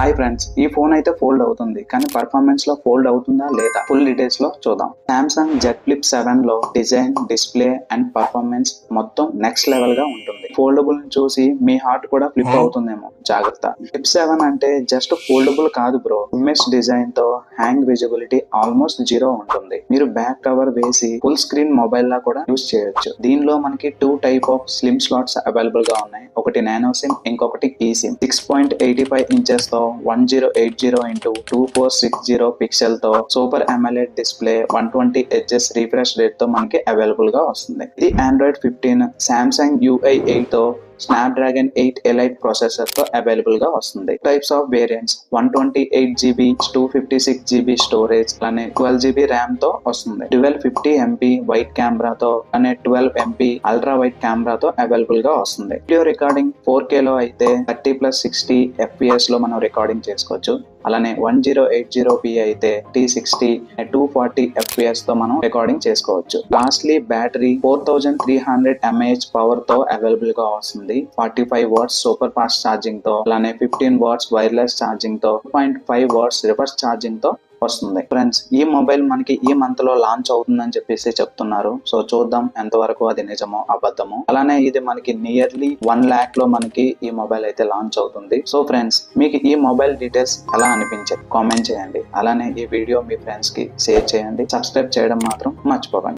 Hi friends, ఈ phone అయితే fold అవుతుంది కానీ పర్ఫార్మెన్స్ లో ఫోల్డ్ అవుతుందా లేదా ఫుల్ డీటెయిల్స్ లో చూద్దాం. సామ్సంగ్ Z Flip 7 లో డిజైన్, డిస్ప్లే అండ్ పర్ఫార్మెన్స్ మొత్తం నెక్స్ట్ లెవెల్ గా ఉంటుంది. ఫోల్డబుల్ చూసి మీ హార్ట్ కూడా ఫ్లిప్ అవుతుందేమో, జాగ్రత్త. Flip 7 అంటే జస్ట్ ఫోల్డబుల్ కాదు బ్రో. ఇమేజ్ డిజైన్ తో హ్యాంగ్ విజిబిలిటీ ఆల్మోస్ట్ 0 ఉంటుంది. మీరు బ్యాక్ కవర్ వేసి ఫుల్ స్క్రీన్ మొబైల్ లా కూడా యూస్ చేయొచ్చు. దీనిలో మనకి 2 type of slim slots available గా ఉన్నాయి. ఒకటి నానో సిమ్, ఇంకొకటి ఈ సిమ్. 6.85 ఇంచెస్ తో 1080 into 2460 పిక్సెల్ తో super AMOLED display 120 HS refresh rate తో మనకి అవైలబుల్ గా వస్తుంది. ఇది Android 15, Samsung UI 8 తో స్నాప్డ్రాగన్ 8 ఎలైట్ ప్రాసెసర్ తో అవైలబుల్ గా వస్తుంది. Types of variants 128GB, 256GB storage అనే 12GB ర్యామ్ తో వస్తుంది. 1250MP వైట్ కెమెరాతో అనే 12MP అల్ట్రా వైట్ కెమెరాతో అవైలబుల్ గా వస్తుంది. వీడియో రికార్డింగ్ 4K లో అయితే 30+60 FPS లో మనం రికార్డింగ్ చేసుకోవచ్చు. అలానే 1080p అయితే T60 240 FPS తో మనం రికార్డింగ్ చేసుకోవచ్చు. లాస్ట్లీ బ్యాటరీ 4300 mAh పవర్ తో అవైలబుల్ గా వస్తుంది. 45 వాట్స్ సూపర్ ఫాస్ట్ ఛార్జింగ్ తో, అలానే 15 వాట్స్ వైర్లెస్ ఛార్జింగ్ తో, 2.5 వాట్స్ రివర్స్ ఛార్జింగ్ తో వస్తుంది. ఫ్రెండ్స్, ఈ మొబైల్ మనకి ఈ మంత్ లో లాంచ్ అవుతుందని చెప్పేసి చెప్తున్నారు. సో చూద్దాం ఎంతవరకు అది నిజమో అబద్ధమో. అలానే ఇది మనకి నియర్లీ 1 lakh లో మనకి ఈ మొబైల్ అయితే లాంచ్ అవుతుంది. సో ఫ్రెండ్స్, మీకు ఈ మొబైల్ డీటెయిల్స్ ఎలా అనిపించాయి కామెంట్ చేయండి. అలానే ఈ వీడియో మీ ఫ్రెండ్స్ కి షేర్ చేయండి. సబ్స్క్రైబ్ చేయడం మాత్రం మర్చిపోకండి.